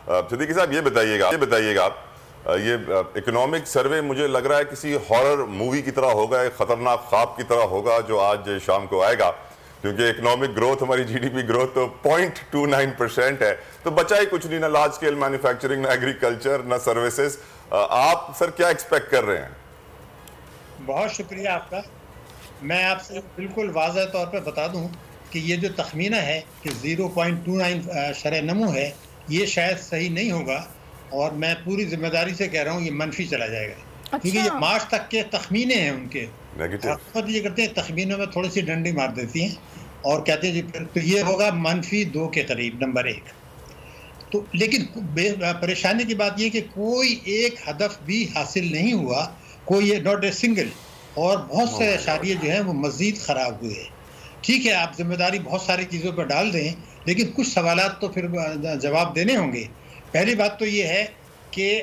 صدیقی صاحب یہ بتائیے گا یہ اکنامک سروے مجھے لگ رہا ہے کسی ہارر مووی کی طرح ہوگا، ایک خطرناک خواب کی طرح ہوگا جو آج شام کو آئے گا، کیونکہ اکنامک گروتھ، ہماری جی ڈی پی گروتھ تو 0.29% ہے، تو بچا ہی کچھ نہیں، نہ لارج اسکیل مینوفیکچرنگ، نہ ایگریکلچر، نہ سروسز۔ آپ سر کیا ایکسپیکٹ کر رہے ہیں؟ بہت شکریہ آپ کا۔ میں آپ سے بالکل واضح طور پہ بتا دوں کہ یہ جو تخمینہ ہے کہ 0.29 شرح نمو ہے، یہ شاید صحیح نہیں ہوگا، اور میں پوری ذمہ داری سے کہہ رہا ہوں یہ منفی چلا جائے گا، کیونکہ یہ مارچ تک کے تخمینے ہیں ان کے۔ حکومت یہ کرتے ہیں تخمینوں میں تھوڑی سی ڈنڈی مار دیتی ہیں اور کہتے ہیں جی پھر تو یہ ہوگا -2 کے قریب، نمبر 1 تو۔ لیکن پریشانی کی بات یہ کہ کوئی ایک ہدف بھی حاصل نہیں ہوا، کوئی ناٹ اے سنگل، اور بہت سے اشاریے جو ہیں وہ مزید خراب ہوئے۔ ٹھیک ہے، آپ ذمہ داری بہت ساری چیزوں پر ڈال دیں، لیکن کچھ سوالات تو پھر جواب دینے ہوں گے۔ پہلی بات تو یہ ہے کہ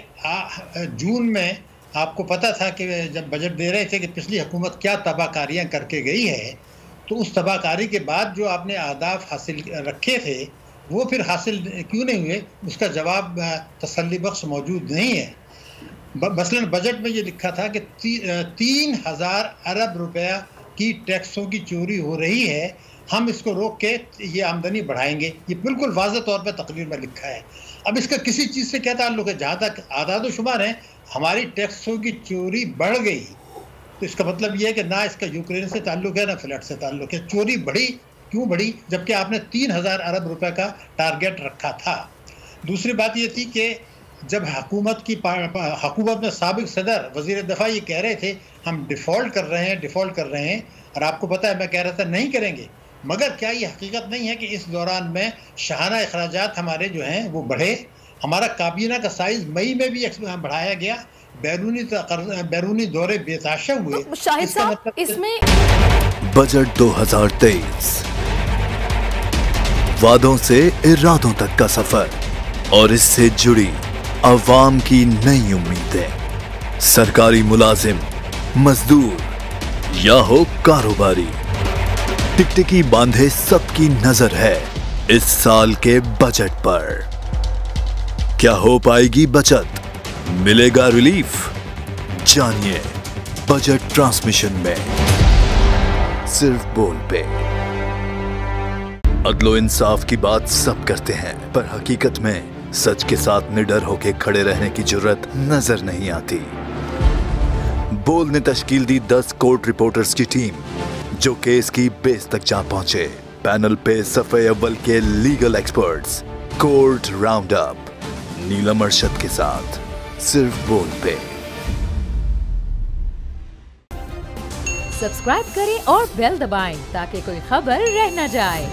جون میں آپ کو پتہ تھا کہ جب بجٹ دے رہے تھے کہ پچھلی حکومت کیا تباہ کاریاں کر کے گئی ہے، تو اس تباہ کاری کے بعد جو آپ نے اہداف حاصل رکھے تھے وہ پھر حاصل کیوں نہیں ہوئے، اس کا جواب تسلی بخش موجود نہیں ہے۔ مثلاً بجٹ میں یہ لکھا تھا کہ 3000 ارب روپیہ کی ٹیکسوں کی چوری ہو رہی ہے، ہم اس کو روک کے یہ آمدنی بڑھائیں گے، یہ بالکل واضح طور پہ تقریر میں لکھا ہے۔ اب اس کا کسی چیز سے کیا تعلق ہے؟ جہاں تک اعداد و شمار ہیں، ہماری ٹیکسوں کی چوری بڑھ گئی، تو اس کا مطلب یہ ہے کہ نہ اس کا یوکرین سے تعلق ہے نہ فلیٹ سے تعلق ہے۔ چوری بڑھی، کیوں بڑھی؟ جبکہ آپ نے 3000 ارب روپے کا ٹارگیٹ رکھا تھا۔ دوسری بات یہ تھی کہ جب حکومت میں سابق صدر وزیر دفاع یہ کہہ رہے تھے ہم ڈیفالٹ کر رہے ہیں، اور آپ کو پتہ ہے میں کہہ رہا تھا نہیں کریں گے، مگر کیا یہ حقیقت نہیں ہے کہ اس دوران میں شاہانہ اخراجات ہمارے جو ہیں وہ بڑھے؟ ہمارا کابینہ کا سائز مئی میں بھی بڑھایا گیا، بیرونی دورے بے تحاشا ہوئے۔ شاہد صاحب، اس میں بجٹ 2023 وعدوں سے ارادوں تک کا سفر، اور اس سے جڑی عوام کی نئی امیدیں، سرکاری ملازم، مزدور یا ہو کاروباری، ٹکٹکی باندھے سب کی نظر ہے اس سال کے بجٹ پر۔ کیا ہو پائے گی بچت؟ ملے گا ریلیف؟ جانیے بجٹ ٹرانسمیشن میں، صرف بول پہ۔ عدل و انصاف کی بات سب کرتے ہیں، پر حقیقت میں سچ کے ساتھ نڈر ہو کے کھڑے رہنے کی جرت نظر نہیں آتی۔ بول نے تشکیل دی 10 کورٹ رپورٹرز کی ٹیم، جو کیس کی بیس تک جا پہنچے۔ پینل پہ صفحے اول کے legal experts, court round up Neelam Arshad کے ساتھ، صرف بول پہ۔ سبسکرائب کریں اور بیل دبائیں تاکہ کوئی خبر رہ نہ جائے۔